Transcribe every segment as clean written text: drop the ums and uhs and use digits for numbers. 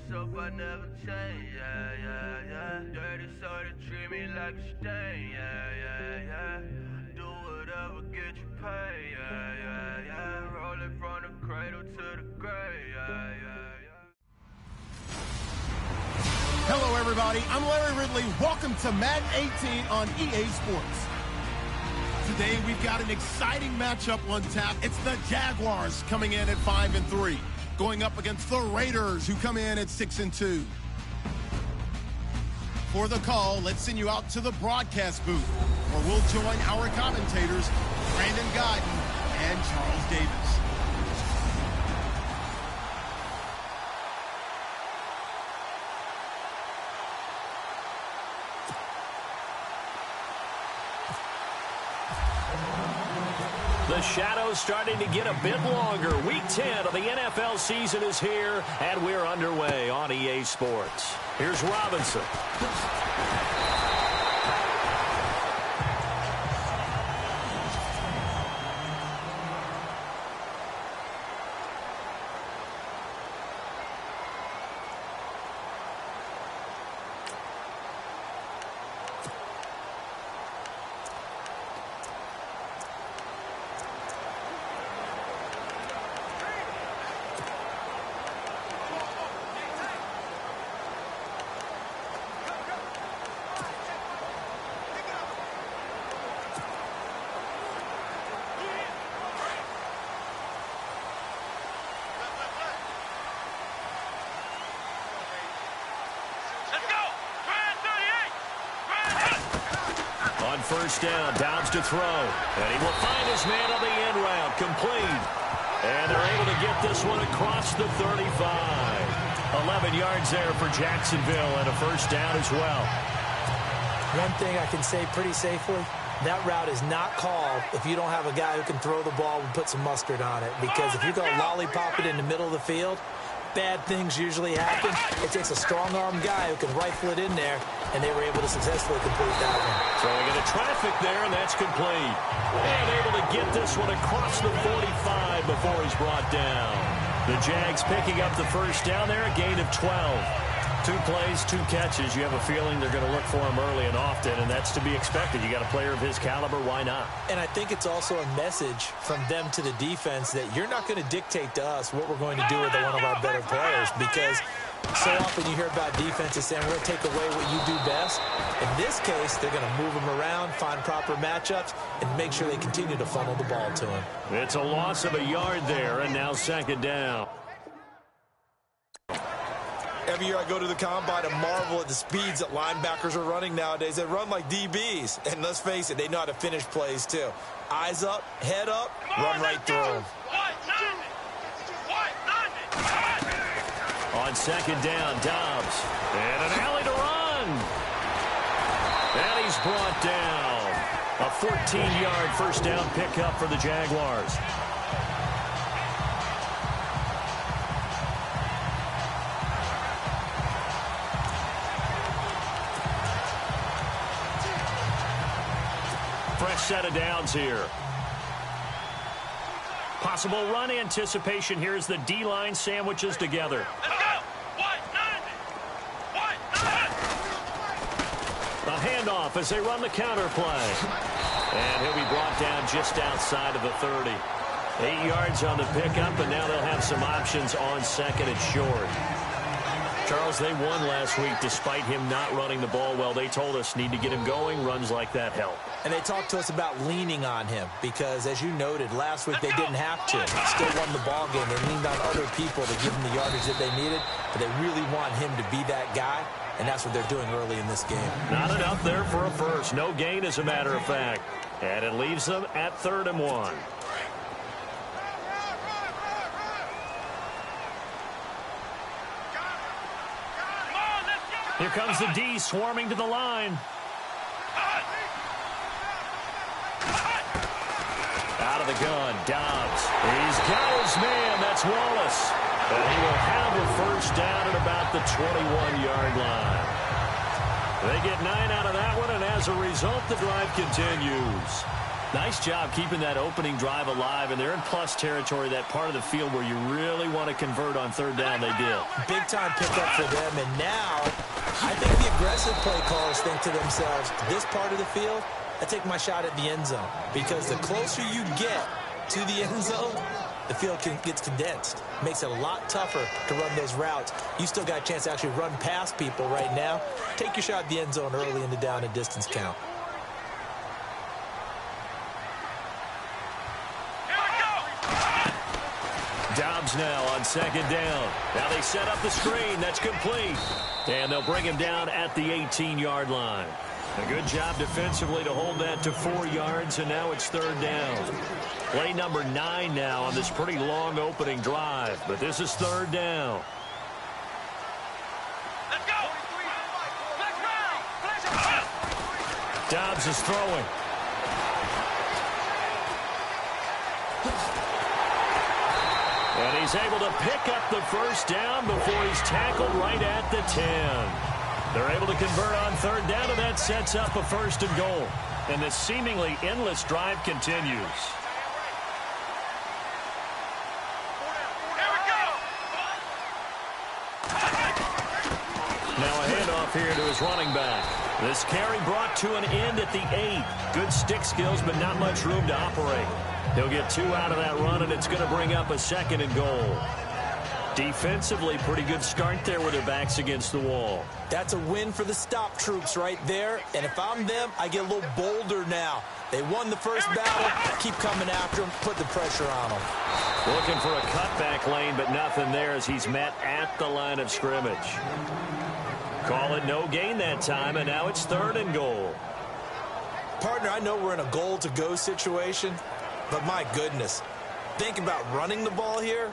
myself, I never change, yeah. Dirty soul that treat me like a stain, yeah. Do whatever, get you paid, yeah. Rolling from the cradle to the grave, yeah. Hello, everybody. I'm Larry Ridley. Welcome to Madden 18 on EA Sports. Today, we've got an exciting matchup on tap. It's the Jaguars coming in at 5-3, going up against the Raiders, who come in at 6-2. For the call, let's send you out to the broadcast booth, where we'll join our commentators, Brandon Guyton and Charles Davis. The shadow's starting to get a bit longer. Week 10 of the NFL season is here, and we're underway on EA Sports. Here's Robinson. First down, Dobbs to throw, and he will find his man on the end route, complete. And they're able to get this one across the 35. 11 yards there for Jacksonville, and a first down as well. One thing I can say pretty safely, that route is not called if you don't have a guy who can throw the ball and put some mustard on it. Because if you're going to lollipop it in the middle of the field, bad things usually happen. It takes a strong-arm guy who can rifle it in there, and they were able to successfully complete that one. Throwing into traffic there, and that's complete. And able to get this one across the 45 before he's brought down. The Jags picking up the first down there, a gain of 12. 2 plays, 2 catches. You have a feeling they're going to look for him early and often, and that's to be expected. You got a player of his caliber, why not? And I think it's also a message from them to the defense that you're not going to dictate to us what we're going to do with one of our better players, because so often you hear about defenses saying, we're going to take away what you do best. In this case, they're going to move them around, find proper matchups, and make sure they continue to funnel the ball to him. It's a loss of a yard there, and now second down. Every year I go to the combine and marvel at the speeds that linebackers are running nowadays. They run like DBs. And let's face it, they know how to finish plays too. Eyes up, head up, run right through them. On second down, Dobbs. And an alley to run. And he's brought down. A 14-yard first down pickup for the Jaguars. Fresh set of downs here. Possible run anticipation here as the D-line sandwiches together. A handoff as they run the counter play. And he'll be brought down just outside of the 30. 8 yards on the pickup, and now they'll have some options on second and short. Charles, they won last week despite him not running the ball well. They told us need to get him going. Runs like that help. And they talked to us about leaning on him because, as you noted, last week they didn't have to. Still won the ball game. They leaned on other people to give them the yardage that they needed, but they really want him to be that guy, and that's what they're doing early in this game. Not enough there for a first. No gain, as a matter of fact. And it leaves them at 3rd and 1. Here comes the D swarming to the line. Out of the gun, Dobbs. He's got his man. That's Wallace. And he will have a first down at about the 21-yard line. They get 9 out of that one, and as a result, the drive continues. Nice job keeping that opening drive alive, and they're in plus territory, that part of the field where you really want to convert on third down. They did. Big-time pickup for them, and now I think the aggressive play callers think to themselves, this part of the field, I take my shot at the end zone, because the closer you get to the end zone, the field gets condensed. Makes it a lot tougher to run those routes. You still got a chance to actually run past people right now. Take your shot at the end zone early in the down and distance count. Dobbs now on second down. Now they set up the screen. That's complete. And they'll bring him down at the 18-yard line. A good job defensively to hold that to 4 yards, and now it's third down. Play number 9 now on this pretty long opening drive, but this is third down. Let's go! Dobbs is throwing. And he's able to pick up the first down before he's tackled right at the 10. They're able to convert on third down, and that sets up a first and goal. And this seemingly endless drive continues. Now a handoff here to his running back. This carry brought to an end at the 8. Good stick skills, but not much room to operate. He'll get 2 out of that run, and it's going to bring up a second and goal. Defensively, pretty good start there with their backs against the wall. That's a win for the stop troops right there. And if I'm them, I get a little bolder now. They won the first battle. Keep coming after them. Put the pressure on them. Looking for a cutback lane, but nothing there as he's met at the line of scrimmage. Call it no gain that time, and now it's third and goal. Partner, I know we're in a goal-to-go situation, but my goodness, think about running the ball here.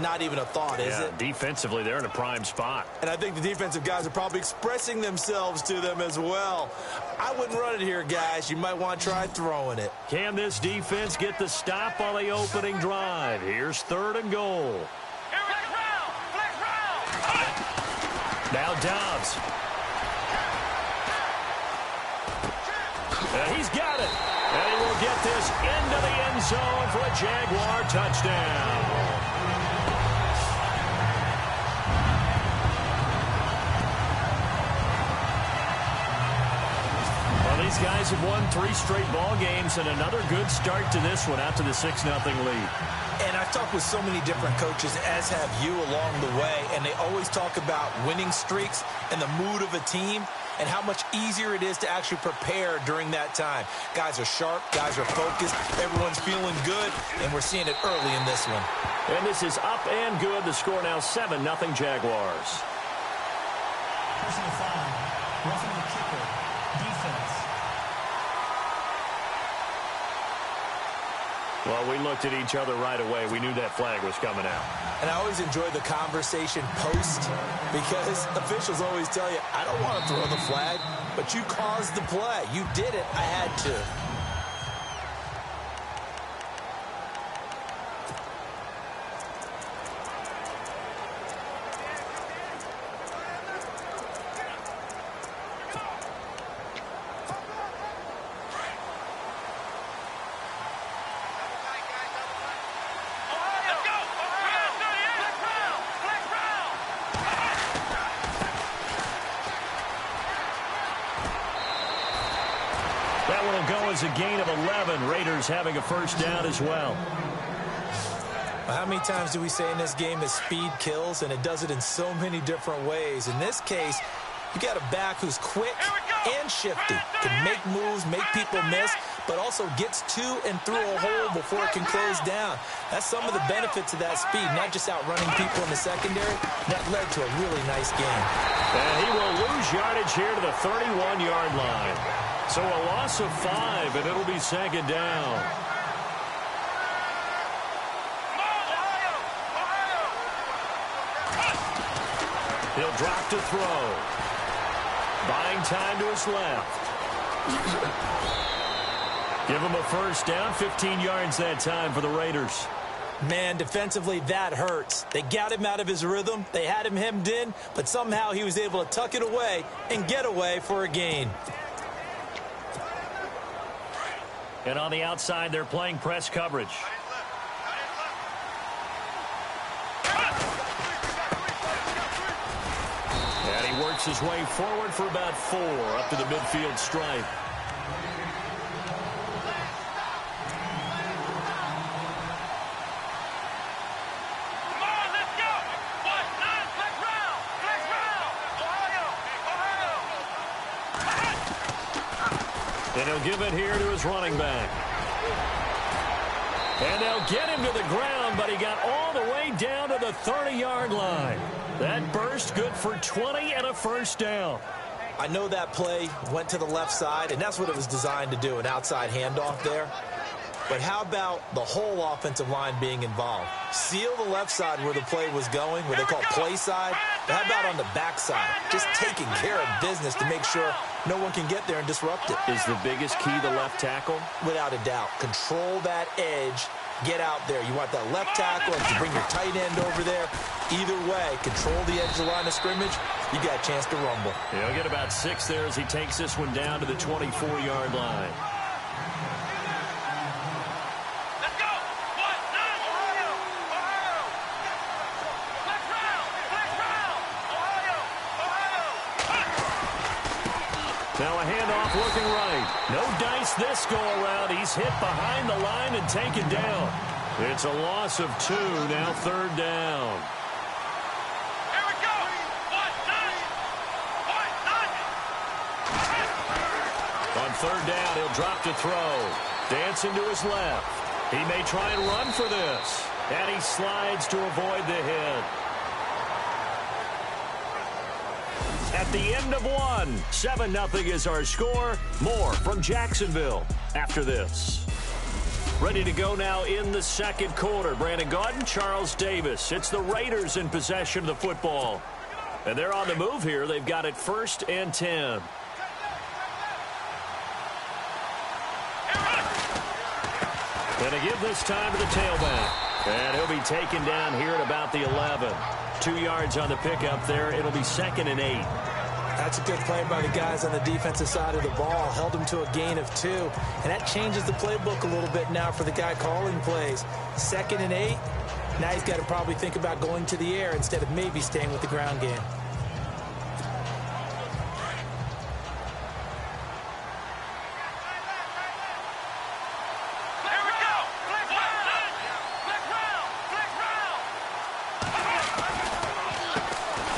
Not even a thought, is it? Defensively, they're in a prime spot. And I think the defensive guys are probably expressing themselves to them as well. I wouldn't run it here, guys. You might want to try throwing it. Can this defense get the stop on the opening drive? Here's third and goal. Now Dobbs. And he's got it. And he will get this into the end zone for a Jaguar touchdown. These guys have won 3 straight ball games, and another good start to this one out to the 6-0 lead. And I've talked with so many different coaches, as have you along the way, and they always talk about winning streaks and the mood of a team and how much easier it is to actually prepare during that time. Guys are sharp, guys are focused, everyone's feeling good, and we're seeing it early in this one. And this is up and good. The score now 7-0 Jaguars. Personal foul, roughing the kicker, defense. Well, we looked at each other right away. We knew that flag was coming out. And I always enjoy the conversation post because officials always tell you, I don't want to throw the flag, but you caused the play. You did it. I had to. That one will go as a gain of 11. Raiders having a first down as well. How many times do we say in this game that speed kills, and it does it in so many different ways? In this case, you got a back who's quick and shifty, can make moves, make people miss, but also gets to and through a hole before it can close down. That's some of the benefits of that speed, not just outrunning people in the secondary. That led to a really nice game. And he will lose yardage here to the 31-yard line. So a loss of 5, and it'll be second down. He'll drop to throw. Buying time to his left. Give him a first down, 15 yards that time for the Raiders. Man, defensively, that hurts. They got him out of his rhythm. They had him hemmed in, but somehow he was able to tuck it away and get away for a gain. And on the outside, they're playing press coverage. And he works his way forward for about 4 up to the midfield stripe. And he'll give it here to his running back. And they'll get him to the ground, but he got all the way down to the 30-yard line. That burst good for 20 and a first down. I know that play went to the left side, and that's what it was designed to do, an outside handoff there. But how about the whole offensive line being involved? Seal the left side where the play was going, where they call play side. But how about on the back side? Just taking care of business to make sure no one can get there and disrupt it. Is the biggest key the left tackle? Without a doubt. Control that edge. Get out there. You want that left tackle. If you bring your tight end over there, either way, control the edge of the line of scrimmage, you got a chance to rumble. He'll get about 6 there as he takes this one down to the 24-yard line. Now a handoff looking right. No dice this go-around. He's hit behind the line and taken down. It's a loss of 2, now 3rd down. Here we go. On 3rd down, he'll drop to throw. Dancing to his left. He may try and run for this. And he slides to avoid the hit. At the end of 1, 7-0 is our score. More from Jacksonville after this. Ready to go now in the second quarter. Brandon Gaudin, Charles Davis. It's the Raiders in possession of the football. And they're on the move here. They've got it 1st and 10. And they give this time to the tailback. And he'll be taken down here at about the 11. 2 yards on the pickup there. It'll be 2nd and 8. That's a good play by the guys on the defensive side of the ball. Held him to a gain of 2. And that changes the playbook a little bit now for the guy calling plays. 2nd and 8. Now he's got to probably think about going to the air instead of maybe staying with the ground game.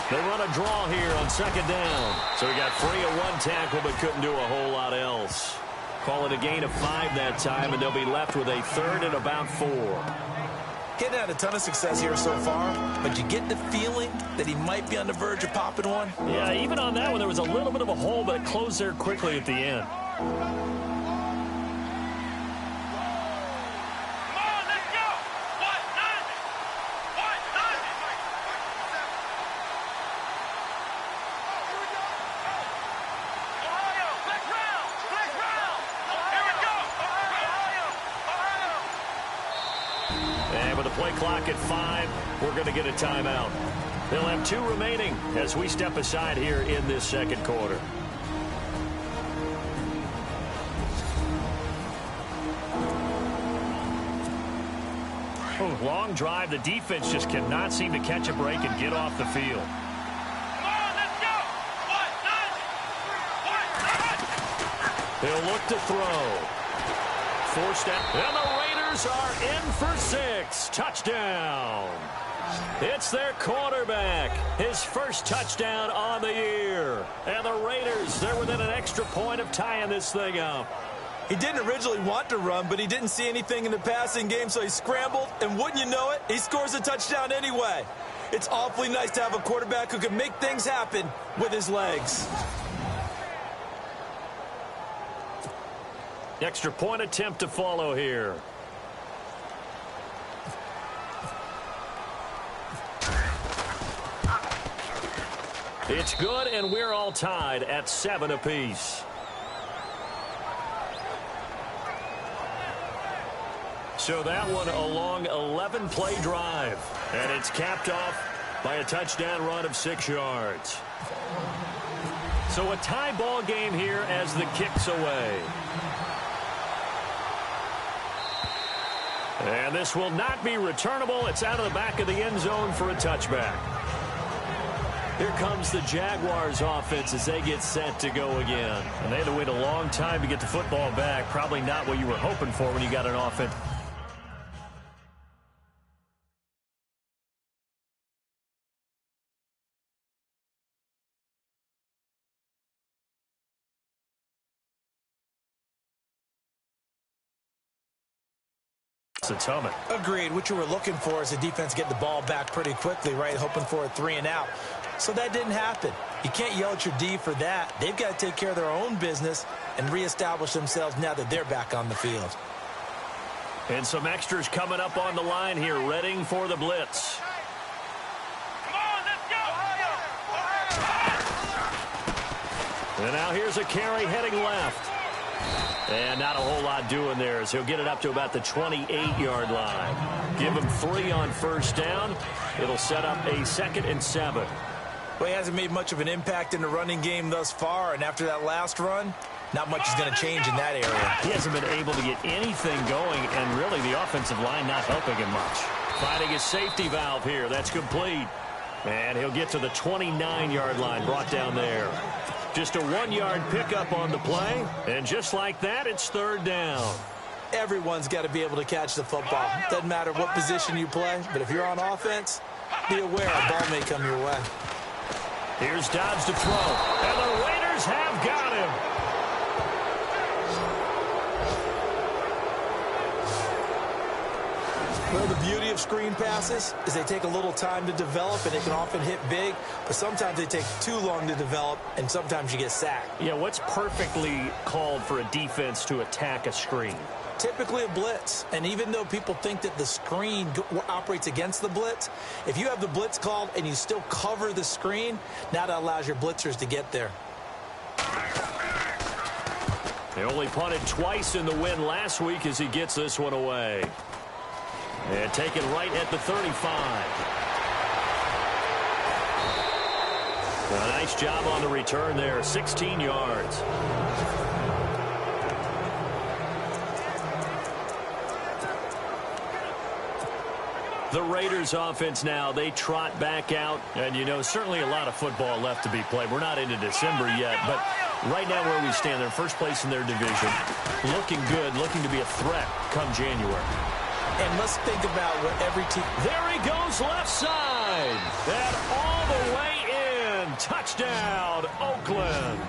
They run a draw here on 2nd down. So he got free of 1 tackle but couldn't do a whole lot else. Call it a gain of 5 that time, and they'll be left with a 3rd and about 4. Getting had a ton of success here so far, but you get the feeling that he might be on the verge of popping one. Yeah, even on that one, there was a little bit of a hole, but it closed there quickly at the end. Play clock at 5. We're going to get a timeout. They'll have 2 remaining as we step aside here in this second quarter. Long drive. The defense just cannot seem to catch a break and get off the field. He'll look to throw. Forced out. And the Raiders are in for 6. Touchdown. It's their quarterback. His first touchdown on the year. And the Raiders, they're within an extra point of tying this thing up. He didn't originally want to run, but he didn't see anything in the passing game, so he scrambled. And wouldn't you know it, he scores a touchdown anyway. It's awfully nice to have a quarterback who can make things happen with his legs. Extra point attempt to follow here. It's good, and we're all tied at 7 apiece. So that one a long 11-play drive. And it's capped off by a touchdown run of 6 yards. So a tie ball game here as the kick's away. And this will not be returnable. It's out of the back of the end zone for a touchback. Here comes the Jaguars offense as they get set to go again. And they had to wait a long time to get the football back. Probably not what you were hoping for when you got an offense. Agreed. What you were looking for is the defense getting the ball back pretty quickly, right? Hoping for a 3-and-out. So that didn't happen. You can't yell at your D for that. They've got to take care of their own business and reestablish themselves now that they're back on the field. And some extras coming up on the line here, readying for the blitz. Come on, let's go! And now here's a carry heading left. And not a whole lot doing there as he'll get it up to about the 28-yard line. Give him 3 on first down. It'll set up a 2nd and 7. Well, he hasn't made much of an impact in the running game thus far, and after that last run, not much is going to change in that area. He hasn't been able to get anything going, and really the offensive line not helping him much. Finding his safety valve here. That's complete. And he'll get to the 29-yard line, brought down there. Just a 1-yard pickup on the play, and just like that, it's 3rd down. Everyone's got to be able to catch the football. Doesn't matter what position you play, but if you're on offense, be aware a ball may come your way. Here's Dobbs to throw, and the Raiders have got him. Well, the beauty of screen passes is they take a little time to develop, and they can often hit big, but sometimes they take too long to develop, and sometimes you get sacked. Yeah, what's perfectly called for a defense to attack a screen? Typically a blitz, and even though people think that the screen operates against the blitz, if you have the blitz called and you still cover the screen, now that allows your blitzers to get there. They only punted twice in the win last week as he gets this one away. And taken right at the 35. A nice job on the return there, 16 yards. The Raiders offense now, they trot back out. And, you know, certainly a lot of football left to be played. We're not into December yet, but right now where we stand, they're first place in their division. Looking good, looking to be a threat come January. And let's think about what every team... There he goes left side. And all the way in. Touchdown, Oakland.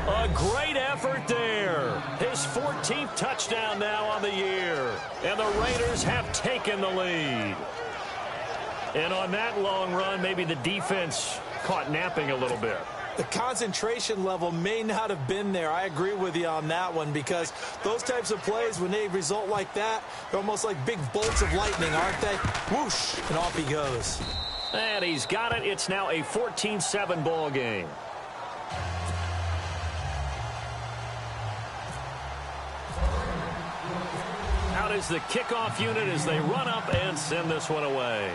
A great effort there. His 14th touchdown now on the year. And the Raiders have taken the lead. And on that long run, maybe the defense caught napping a little bit. The concentration level may not have been there. I agree with you on that one, because those types of plays, when they result like that, they're almost like big bolts of lightning, aren't they? Whoosh, and off he goes. And he's got it. It's now a 14-7 ball game. Out is the kickoff unit as they run up and send this one away.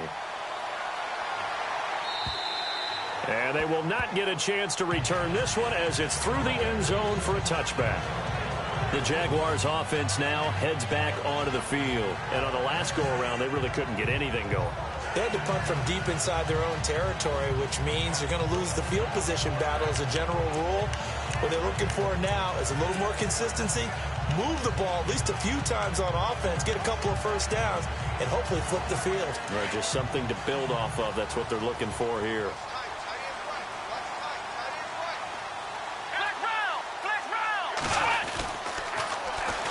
And they will not get a chance to return this one as it's through the end zone for a touchback. The Jaguars offense now heads back onto the field. And on the last go-around, they really couldn't get anything going. They had to punt from deep inside their own territory, which means you're going to lose the field position battle as a general rule. What they're looking for now is a little more consistency, move the ball at least a few times on offense, get a couple of first downs, and hopefully flip the field. Right, just something to build off of. That's what they're looking for here.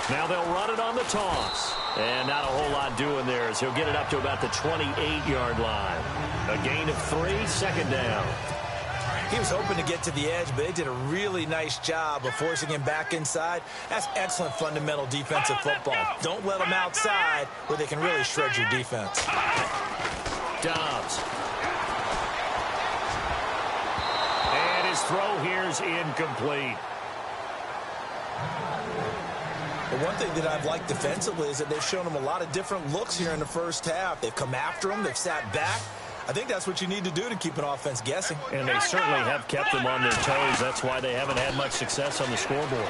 Now they'll run it on the toss. And not a whole lot doing there as he'll get it up to about the 28-yard line. A gain of 3, 2nd down. He was hoping to get to the edge, but they did a really nice job of forcing him back inside. That's excellent fundamental defensive football. Don't let them outside where they can really shred your defense. Dobbs. And his throw here's incomplete. The one thing that I've liked defensively is that they've shown him a lot of different looks here in the first half. They've come after him. They've sat back. I think that's what you need to do to keep an offense guessing. And they certainly have kept them on their toes. That's why they haven't had much success on the scoreboard.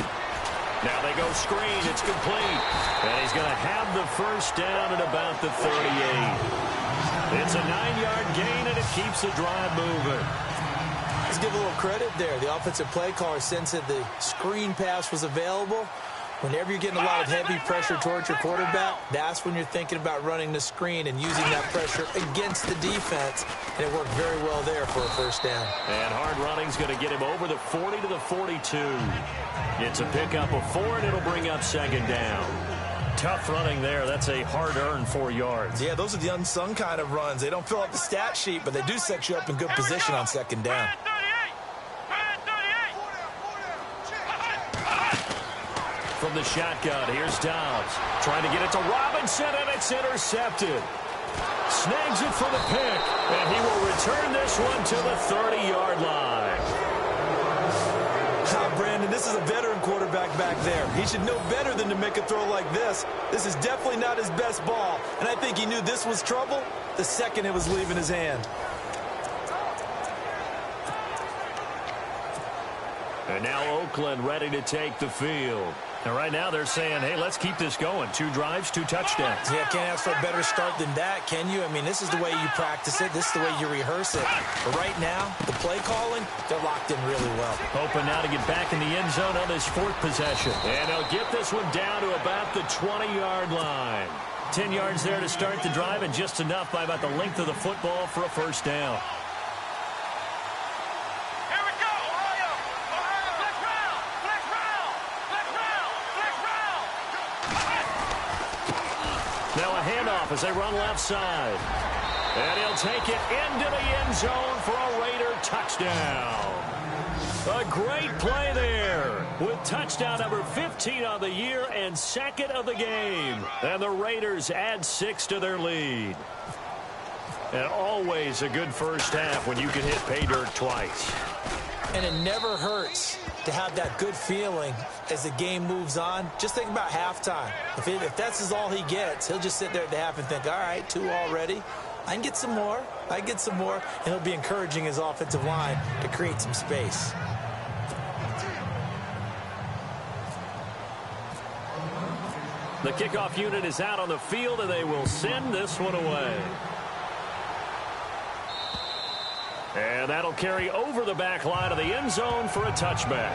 Now they go screen. It's complete. And he's going to have the first down at about the 38. It's a 9-yard gain, and it keeps the drive moving. Let's give a little credit there. The offensive play caller sensed that the screen pass was available. Whenever you're getting a lot of heavy pressure towards your quarterback, that's when you're thinking about running the screen and using that pressure against the defense. And it worked very well there for a first down. And hard running's going to get him over the 40 to the 42. It's a pickup of 4, and it'll bring up second down. Tough running there. That's a hard-earned 4 yards. Yeah, those are the unsung kind of runs. They don't fill up the stat sheet, but they do set you up in good position on second down. From the shotgun, here's Dobbs. Trying to get it to Robinson, and it's intercepted. Snags it for the pick, and he will return this one to the 30-yard line. Brandon, this is a veteran quarterback back there. He should know better than to make a throw like this. This is definitely not his best ball, and I think he knew this was trouble the second it was leaving his hand. And now Oakland ready to take the field. And right now they're saying, hey, let's keep this going. 2 drives, 2 touchdowns. Yeah, can't ask for a better start than that, can you? I mean, this is the way you practice it. This is the way you rehearse it. But right now, the play calling, they're locked in really well. Hoping now to get back in the end zone on this 4th possession. And they'll get this one down to about the 20-yard line. 10 yards there to start the drive, and just enough by about the length of the football for a first down. Now a handoff as they run left side. And he'll take it into the end zone for a Raider touchdown. A great play there with touchdown number 15 on the year and 2nd of the game. And the Raiders add 6 to their lead. And always a good first half when you can hit pay dirt twice. And it never hurts to have that good feeling as the game moves on. Just think about halftime. If that's all he gets, he'll just sit there at the half and think, all right, 2 already. I can get some more. I can get some more. And he'll be encouraging his offensive line to create some space. The kickoff unit is out on the field, and they will send this one away. And that'll carry over the back line of the end zone for a touchback.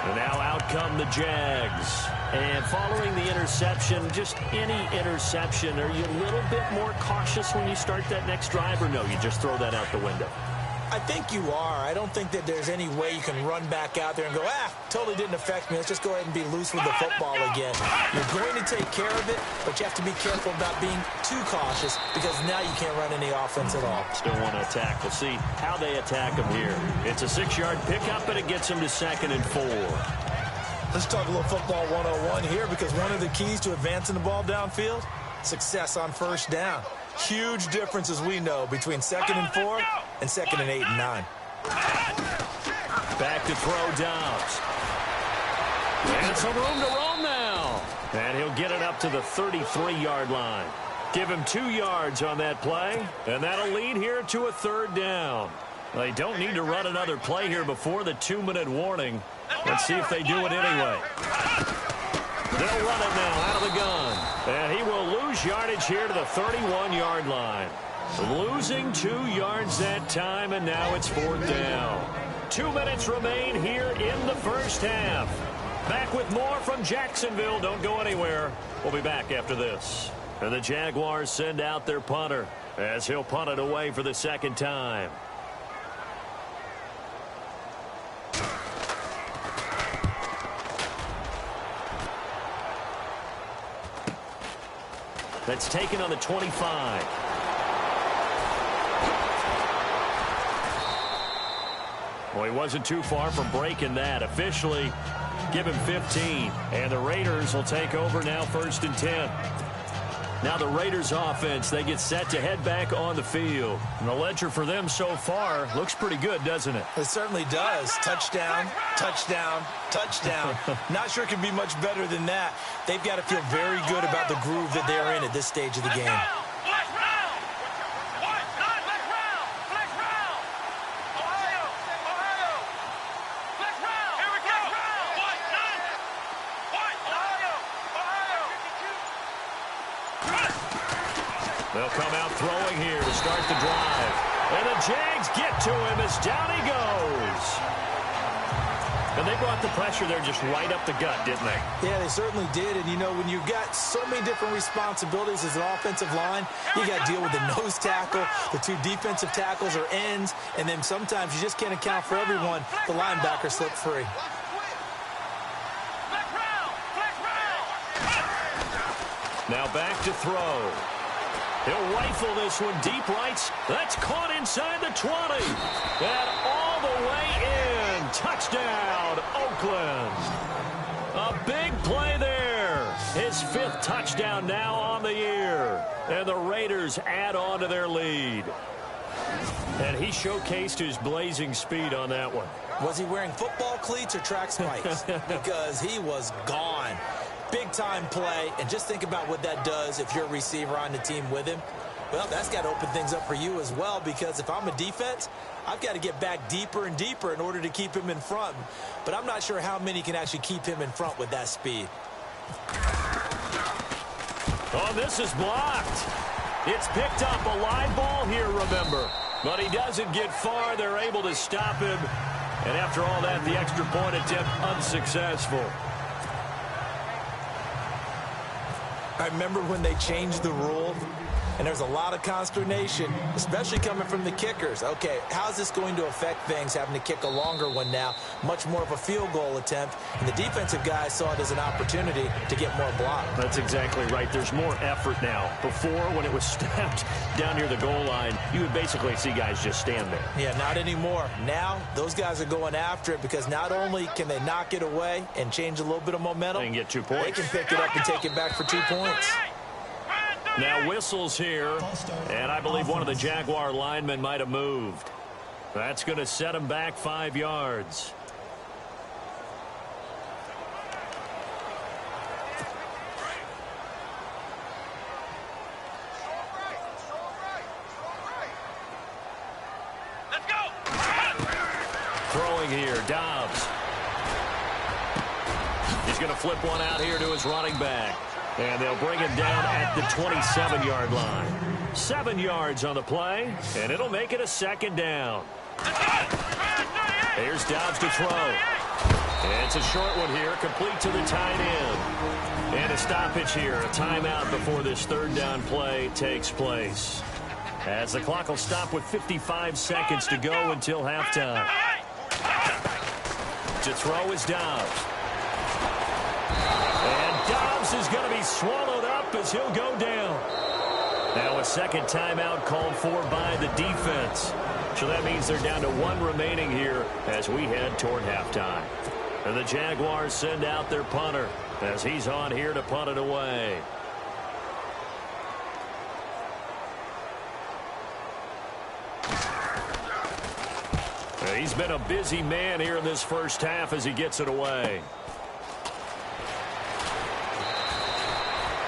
And now out come the Jags. And following the interception, just any interception, are you a little bit more cautious when you start that next drive, or no, you just throw that out the window? I think you are. I don't think that there's any way you can run back out there and go, totally didn't affect me. Let's just go ahead and be loose with the football again. You're going to take care of it, but you have to be careful about being too cautious because now you can't run any offense at all. Still want to attack. We'll see how they attack them here. It's a 6-yard pickup, and it gets them to 2nd and 4. Let's talk a little football 101 here because one of the keys to advancing the ball downfield, success on first down. Huge difference, as we know, between 2nd and 4 and 2nd and 8 and 9. Back to throw Dobbs. And some room to roam now. And he'll get it up to the 33-yard line. Give him 2 yards on that play, and that'll lead here to a 3rd down. They don't need to run another play here before the 2-minute warning. Let's see if they do it anyway. They'll run it now out of the gun. And he will lose yardage here to the 31-yard line. Losing 2 yards that time, and now it's 4th down. 2 minutes remain here in the first half. Back with more from Jacksonville. Don't go anywhere. We'll be back after this. And the Jaguars send out their punter as he'll punt it away for the 2nd time. That's taken on the 25. Well, he wasn't too far from breaking that. Officially, give him 15. And the Raiders will take over now 1st and 10. Now the Raiders offense, they get set to head back on the field. And the ledger for them so far looks pretty good, doesn't it? It certainly does. Touchdown, touchdown, touchdown. Not sure it can be much better than that. They've got to feel very good about the groove that they're in at this stage of the game. They'll come out throwing here to start the drive. And the Jags get to him as down he goes. And they brought the pressure there just right up the gut, didn't they? Yeah, they certainly did. And, you know, when you've got so many different responsibilities as an offensive line, you got to deal with the nose tackle, the two defensive tackles or ends, and then sometimes you just can't account for everyone. The linebacker slipped free. Now back to throw. He'll rifle this one deep right. That's caught inside the 20. And all the way in. Touchdown, Oakland. A big play there. His 5th touchdown now on the year. And the Raiders add on to their lead. And he showcased his blazing speed on that one. Was he wearing football cleats or track spikes? Because he was gone. Big-time play, and just think about what that does if you're a receiver on the team with him. Well, that's got to open things up for you as well, because if I'm a defense, I've got to get back deeper and deeper in order to keep him in front. But I'm not sure how many can actually keep him in front with that speed. Oh, this is blocked. It's picked up, a live ball here, remember. But he doesn't get far. They're able to stop him. And after all that, the extra point attempt unsuccessful. I remember when they changed the rule, and there's a lot of consternation, especially coming from the kickers. Okay, how's this going to affect things, having to kick a longer one now, much more of a field goal attempt, and the defensive guys saw it as an opportunity to get more block. That's exactly right. There's more effort now. Before, when it was snapped down near the goal line, you would basically see guys just stand there. Yeah, not anymore. Now, those guys are going after it because not only can they knock it away and change a little bit of momentum, they can get 2 points. They can pick it up and take it back for 2 points. Now whistles here, and I believe one of the Jaguar linemen might have moved. That's going to set him back 5 yards. Let's go! Throwing here, Dobbs. He's going to flip one out here to his running back. And they'll bring him down at the 27-yard line. 7 yards on the play, and it'll make it a 2nd down. Here's Dobbs to throw. And it's a short one here, complete to the tight end. And a stoppage here, a timeout before this 3rd down play takes place. As the clock will stop with 55 seconds to go until halftime. To throw is Dobbs. And Dobbs is going to be swallowed up as he'll go down. Now a 2nd timeout called for by the defense. So that means they're down to 1 remaining here as we head toward halftime. And the Jaguars send out their punter as he's on here to punt it away. He's been a busy man here in this first half as he gets it away.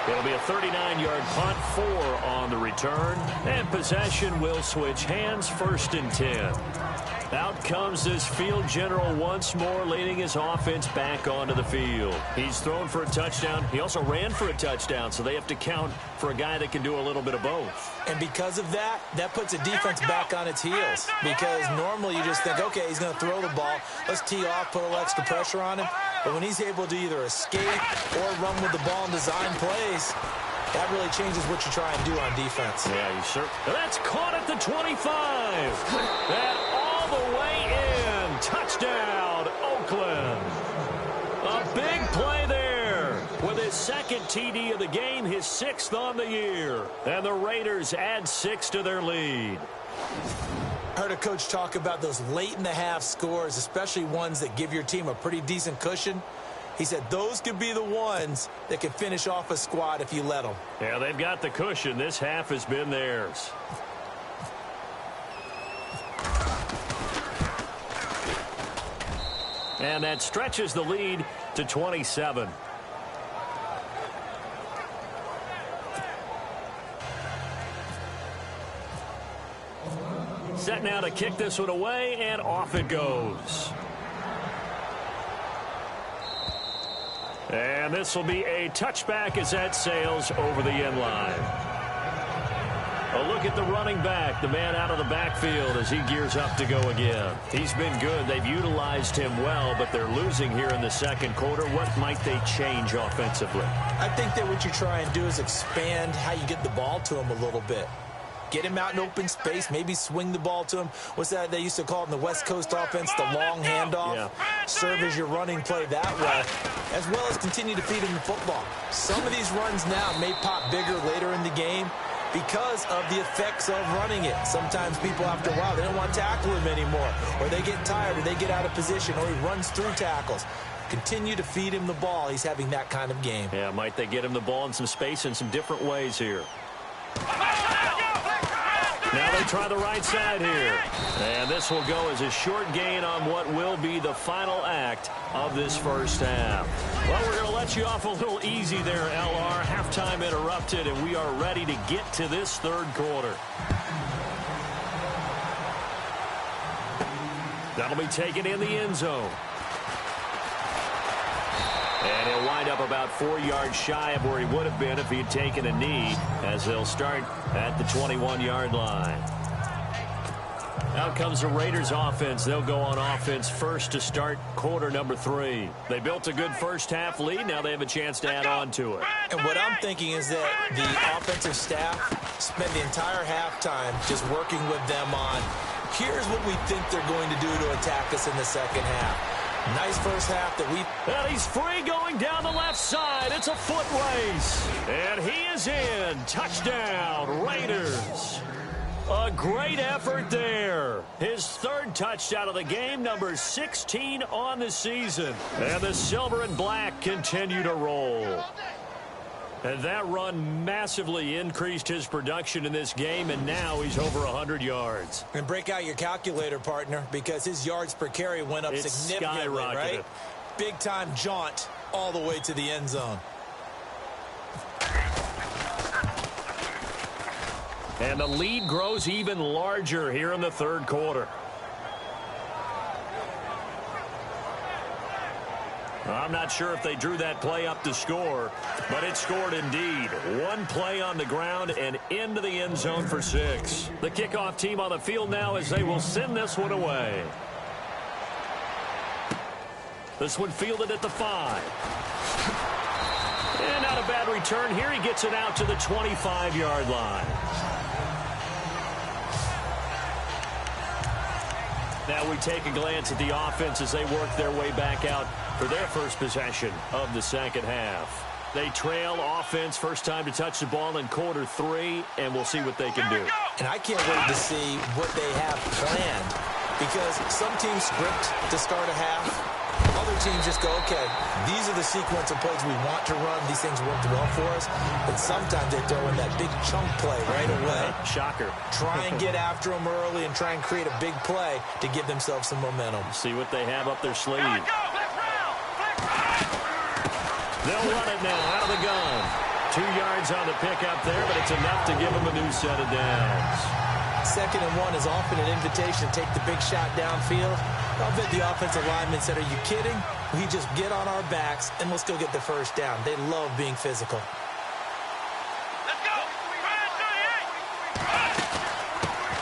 It'll be a 39-yard punt, 4 on the return, and possession will switch hands, 1st and 10. Out comes this field general once more, leading his offense back onto the field. He's thrown for a touchdown. He also ran for a touchdown, so they have to count for a guy that can do a little bit of both. And because of that, that puts a defense back on its heels. Because normally you just think, okay, he's going to throw the ball. Let's tee off, put a little extra pressure on him. But when he's able to either escape or run with the ball and design plays, that really changes what you try and do on defense. Yeah, you sure. That's caught at the 25. That all the way in. Touchdown, Oakland. A big play there with his 2nd TD of the game, his 6th on the year. And the Raiders add 6 to their lead. I heard a coach talk about those late-in-the-half scores, especially ones that give your team a pretty decent cushion. He said those could be the ones that can finish off a squad if you let them. Yeah, they've got the cushion. This half has been theirs. And that stretches the lead to 27. Set now to kick this one away, and off it goes. And this will be a touchback as that sails over the end line. A look at the running back, the man out of the backfield as he gears up to go again. He's been good. They've utilized him well, but they're losing here in the second quarter. What might they change offensively? I think that what you try and do is expand how you get the ball to him a little bit. Get him out in open space, maybe swing the ball to him. What's that they used to call it in the West Coast offense, the long handoff? Yeah. Serve as your running play that way, as well as continue to feed him the football. Some of these runs now may pop bigger later in the game because of the effects of running it. Sometimes people, after a while, they don't want to tackle him anymore, or they get tired, or they get out of position, or he runs through tackles. Continue to feed him the ball. He's having that kind of game. Yeah, might they get him the ball in some space in some different ways here. Now they try the right side here. And this will go as a short gain on what will be the final act of this first half. Well, we're going to let you off a little easy there, LR. Halftime interrupted, and we are ready to get to this third quarter. That'll be taken in the end zone. And he'll wind up about 4 yards shy of where he would have been if he had taken a knee, as they'll start at the 21-yard line. Out comes the Raiders offense. They'll go on offense first to start quarter number 3. They built a good first half lead. Now they have a chance to add on to it. And what I'm thinking is that the offensive staff spent the entire halftime just working with them on, here's what we think they're going to do to attack us in the second half. Nice first half that And he's free going down the left side. It's a foot race. And he is in. Touchdown, Raiders. A great effort there. His third touchdown of the game, number 16 on the season. And the silver and black continue to roll. And that run massively increased his production in this game, and now he's over 100 yards. And break out your calculator, partner, because his yards per carry went up significantly, right? Big-time jaunt all the way to the end zone. And the lead grows even larger here in the third quarter. I'm not sure if they drew that play up to score, but it scored indeed. One play on the ground and into the end zone for 6. The kickoff team on the field now as they will send this one away. This one fielded at the 5. And not a bad return here. He gets it out to the 25-yard line. Now we take a glance at the offense as they work their way back out for their first possession of the second half. They trail offense, first time to touch the ball in quarter 3, and we'll see what they can do. And I can't wait to see what they have planned, because some teams script to start a half. Other teams just go, okay, these are the sequence of plays we want to run. These things worked well for us. But sometimes they throw in that big chunk play right away. Shocker. Try and get after them early and try and create a big play to give themselves some momentum. See what they have up their sleeve. They'll run it now out of the gun. 2 yards on the pickup there, but it's enough to give them a new set of downs. 2nd and 1 is often an invitation to take the big shot downfield. I'll bet the offensive linemen said, are you kidding? We just get on our backs and we'll still get the first down. They love being physical. Let's go.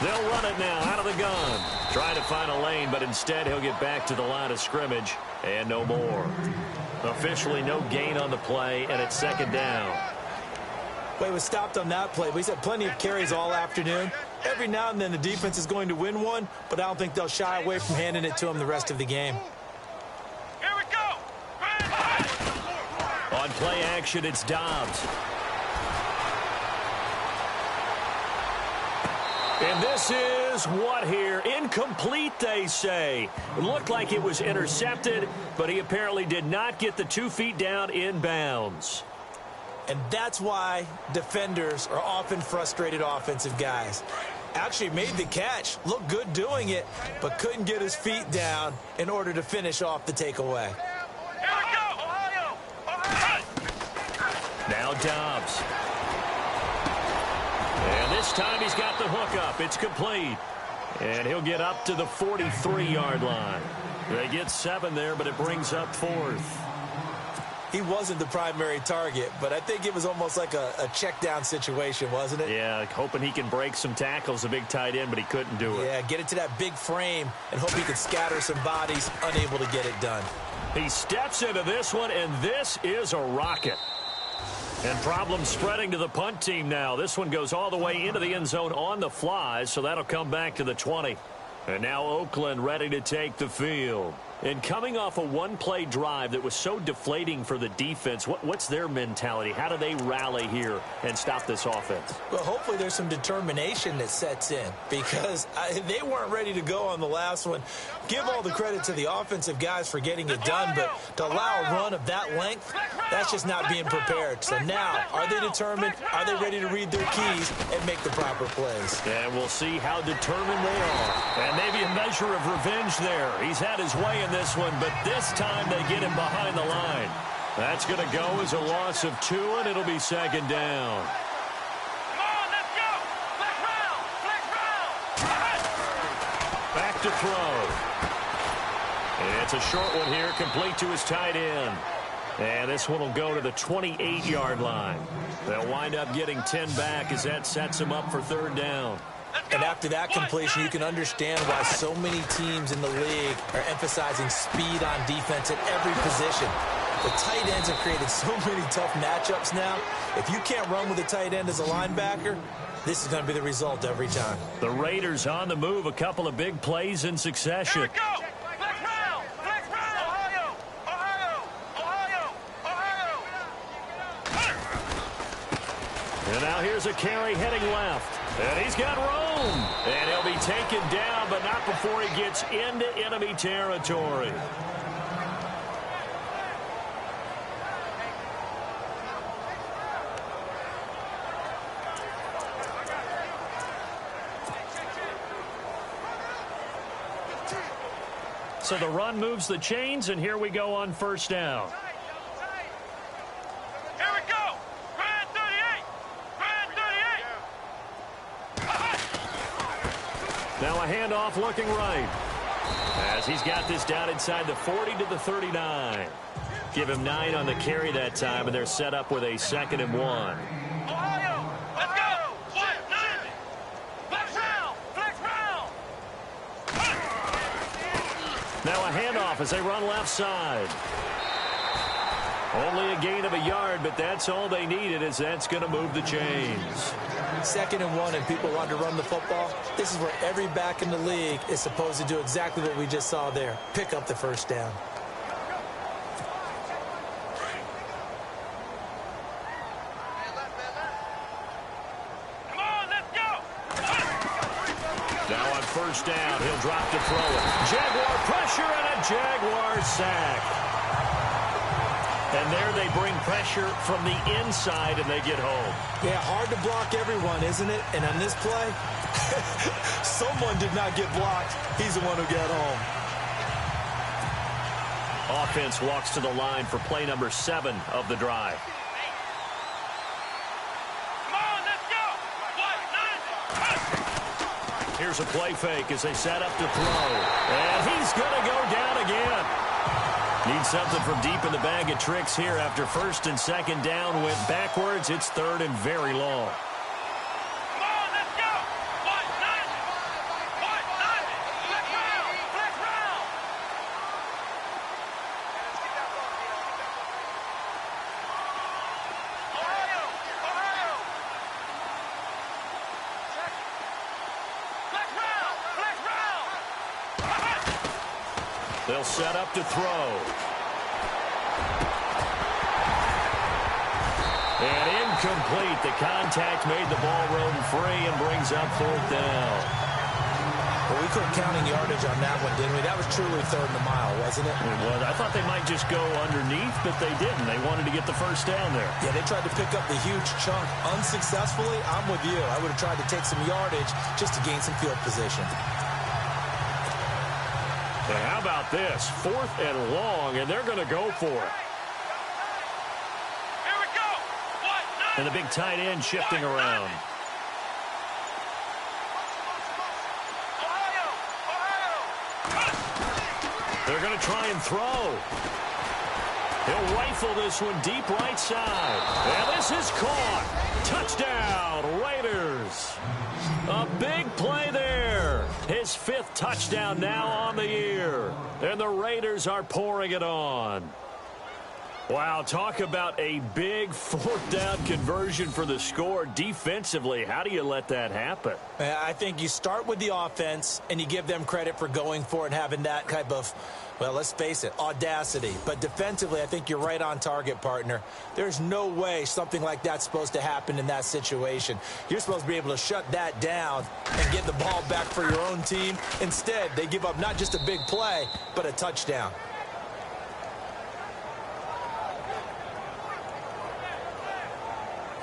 They'll run it now out of the gun. Trying to find a lane, but instead he'll get back to the line of scrimmage and no more. Officially no gain on the play, and it's 2nd down. Well, he was stopped on that play, but he's had plenty of carries all afternoon. Every now and then the defense is going to win one, but I don't think they'll shy away from handing it to him the rest of the game. Here we go. On play action, it's Dobbs. And this is what here? Incomplete, they say. It looked like it was intercepted, but he apparently did not get the 2 feet down in bounds. And that's why defenders are often frustrated offensive guys. Actually made the catch, looked good doing it, but couldn't get his feet down in order to finish off the takeaway. Here we go, Ohio. Now Dobbs. And this time he's got the hook up. It's complete. And he'll get up to the 43-yard line. They get 7 there, but it brings up 4th. he wasn't the primary target, but I think it was almost like a check down situation, wasn't it? Yeah, hoping he can break some tackles, a big tight end, but he couldn't do it. Yeah, get it to that big frame and hope he could scatter some bodies, unable to get it done. He steps into this one, and this is a rocket. And problems spreading to the punt team now. This one goes all the way into the end zone on the fly, so that'll come back to the 20. And now Oakland ready to take the field. And coming off a one-play drive that was so deflating for the defense, what's their mentality? How do they rally here and stop this offense? Well, hopefully there's some determination that sets in because they weren't ready to go on the last one. Give all the credit to the offensive guys for getting it done, but to allow a run of that length, that's just not being prepared. So now, are they determined? Are they ready to read their keys and make the proper plays? And we'll see how determined they are. And maybe a measure of revenge there. He's had his way in this one, but this time they get him behind the line. That's going to go as a loss of 2, and it'll be second down. Come on, let's go. Flex round. Back to throw. And it's a short one here, complete to his tight end. And this one will go to the 28-yard line. They'll wind up getting 10 back as that sets them up for third down. And after that completion, you can understand why so many teams in the league are emphasizing speed on defense at every position. The tight ends have created so many tough matchups now. If you can't run with a tight end as a linebacker, this is going to be the result every time. The Raiders on the move, a couple of big plays in succession. Here we go. Flex round. Flex round. Ohio. And now here's a carry heading left. And he's got room. And he'll be taken down, but not before he gets into enemy territory. So the run moves the chains, and here we go on first down. Here we go. Grand 38. Grand 38. Now a handoff looking right. As he's got this down inside the 40 to the 39. Give him 9 on the carry that time, and they're set up with a 2nd and 1. Ohio. Let's go. Flex round. Flex round. Now a handoff as they run left side. Only a gain of a yard, but that's all they needed, as that's going to move the chains. 2nd and 1 and people want to run the football. This is where every back in the league is supposed to do exactly what we just saw there. Pick up the first down. Come on, let's go. Now on first down, he'll drop to throw it. Jaguar pressure and a Jaguar sack. And there they bring pressure from the inside, and they get home. Yeah, hard to block everyone, isn't it? And on this play, someone did not get blocked. He's the one who got home. Offense walks to the line for play number 7 of the drive. Come on, let's go. Here's a play fake as they set up to throw. And he's going to go down again. Need something from deep in the bag of tricks here after 1st and 2nd down went backwards. It's 3rd and very long. Come on, let's go. Flex round. Flex round. Ohio. Flex round. They'll set up to throw. And incomplete. The contact made the ball roam free and brings up 4th down. Well, we couldn't counting yardage on that one, didn't we? That was truly 3rd and a mile, wasn't it? It was. I thought they might just go underneath, but they didn't. They wanted to get the first down there. Yeah, they tried to pick up the huge chunk unsuccessfully. I'm with you. I would have tried to take some yardage just to gain some field position. But how about this? 4th and long, and they're going to go for it. Here we go. And the big tight end shifting around. They're going to try and throw. He'll rifle this one deep right side. And this is caught. Touchdown, Raiders. A big play there. His 5th touchdown now on the year. And the Raiders are pouring it on. Wow, talk about a big 4th down conversion for the score. Defensively, how do you let that happen? I think you start with the offense, and you give them credit for going for it and having that type of, well, let's face it, audacity. But defensively, I think you're right on target, partner. There's no way something like that's supposed to happen in that situation. You're supposed to be able to shut that down and get the ball back for your own team. Instead, they give up not just a big play, but a touchdown.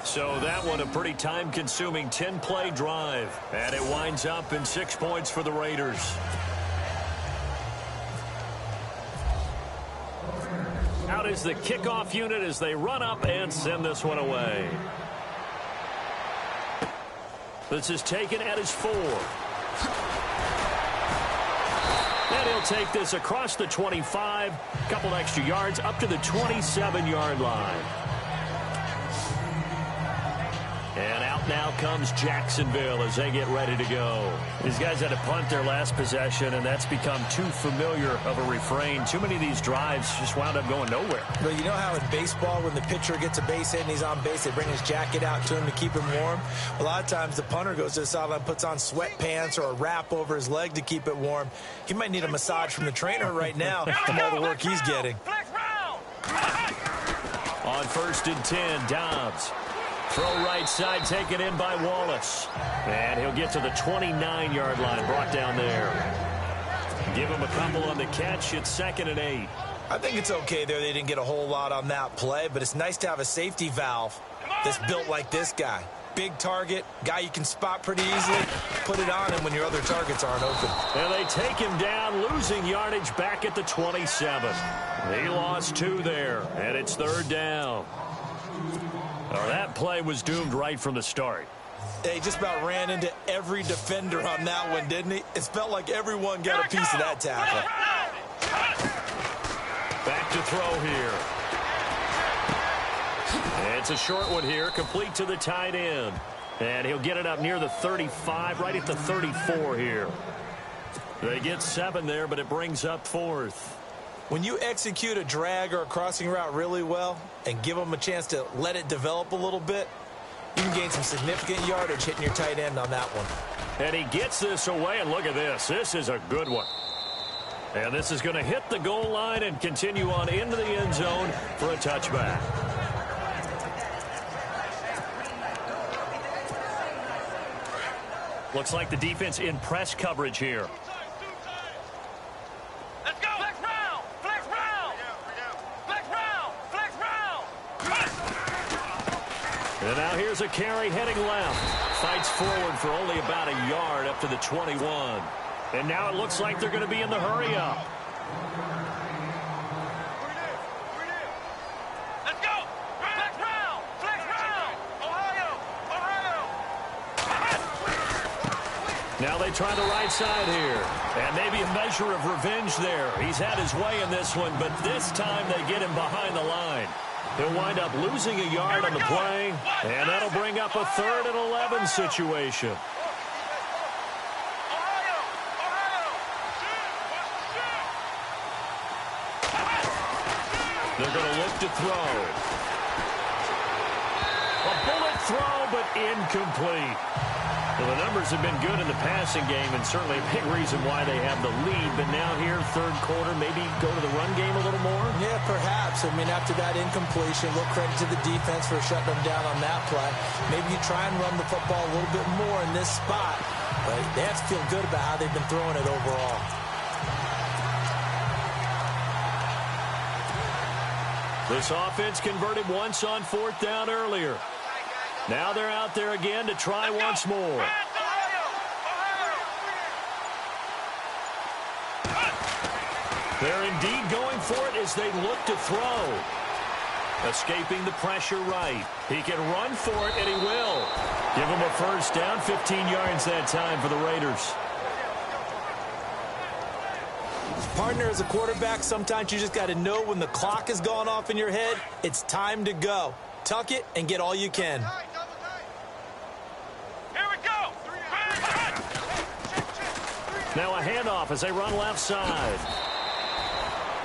So that one a pretty time-consuming 10-play drive. And it winds up in 6 points for the Raiders. Out is the kickoff unit as they run up and send this one away. This is taken at his 4. And he'll take this across the 25. Couple extra yards up to the 27-yard line. And out now comes Jacksonville as they get ready to go. These guys had to punt their last possession, and that's become too familiar of a refrain. Too many of these drives just wound up going nowhere. But you know how in baseball, when the pitcher gets a base hit and he's on base, they bring his jacket out to him to keep him warm? A lot of times the punter goes to the sideline, puts on sweatpants or a wrap over his leg to keep it warm. He might need a massage from the trainer right now from all the work he's getting. On 1st and 10, Dobbs. Throw right side taken in by Wallace. And he'll get to the 29-yard line, brought down there. Give him a couple on the catch. It's 2nd and 8. I think it's okay there. They didn't get a whole lot on that play, but it's nice to have a safety valve that's built like this guy. Big target, guy you can spot pretty easily. Put it on him when your other targets aren't open. And they take him down, losing yardage back at the 27. He lost 2 there, and it's 3rd down. Well, that play was doomed right from the start. He just about ran into every defender on that one, didn't he? It felt like everyone got a piece of that tackle. Back to throw here. It's a short one here, complete to the tight end. And he'll get it up near the 35, right at the 34 here. They get 7 there, but it brings up 4th. When you execute a drag or a crossing route really well and give them a chance to let it develop a little bit, you can gain some significant yardage hitting your tight end on that one. And he gets this away, and look at this. This is a good one. And this is going to hit the goal line and continue on into the end zone for a touchback. Looks like the defense in press coverage here. And now here's a carry heading left. Fights forward for only about a yard up to the 21. And now it looks like they're going to be in the hurry up. Let's go! Flex round! Flex round! Ohio! Now they try the right side here. And maybe a measure of revenge there. He's had his way in this one, but this time they get him behind the line. He'll wind up losing a yard on the play, and that'll bring up a 3rd and 11 situation. They're going to look to throw. A bullet throw, but incomplete. Well, the numbers have been good in the passing game, and certainly a big reason why they have the lead. But now here, 3rd quarter, maybe go to the run game a little more? Yeah, perhaps. I mean, after that incompletion, a little credit to the defense for shutting them down on that play. Maybe you try and run the football a little bit more in this spot. But they have to feel good about how they've been throwing it overall. This offense converted once on 4th down earlier. Now they're out there again to try once more. They're indeed going for it as they look to throw. Escaping the pressure right. He can run for it, and he will. Give him a 1st down, 15 yards that time for the Raiders. partner as a quarterback, sometimes you just got to know when the clock has gone off in your head, it's time to go. Tuck it and get all you can. Here we go. Now a handoff as they run left side.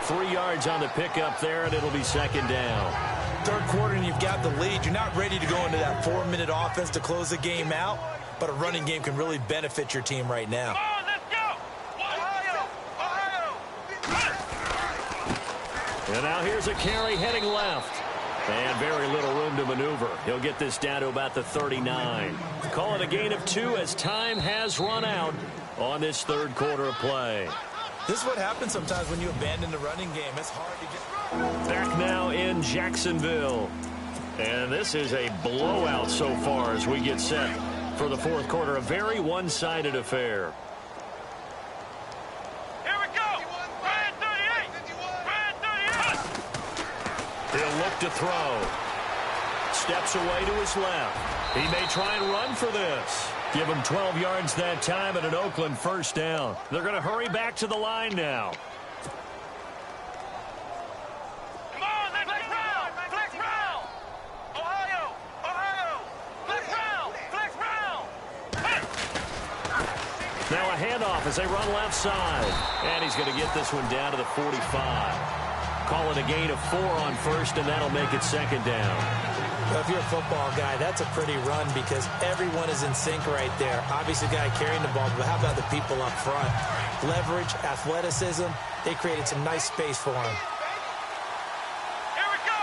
3 yards on the pickup there, and it'll be second down. Third quarter and you've got the lead. You're not ready to go into that 4-minute offense to close the game out, but a running game can really benefit your team right now. Come on, let's go. Ohio. And now here's a carry heading left. And very little room to maneuver. He'll get this down to about the 39. Call it a gain of 2 as time has run out on this third quarter of play. This is what happens sometimes when you abandon the running game. It's hard to get... Back now in Jacksonville. And this is a blowout so far as we get set for the fourth quarter. A very one-sided affair. Here we go. Brand 38. He'll look to throw. Steps away to his left. He may try and run for this. Give him 12 yards that time and an Oakland first down. They're going to hurry back to the line now. Come on, let's flex round. Ohio. Flex round. Now a handoff as they run left side. And he's going to get this one down to the 45. Call it a gain of 4 on first, and that'll make it second down. Well, if you're a football guy, that's a pretty run because everyone is in sync right there. Obviously, the guy carrying the ball, but how about the people up front? Leverage, athleticism, they created some nice space for him. Here we go.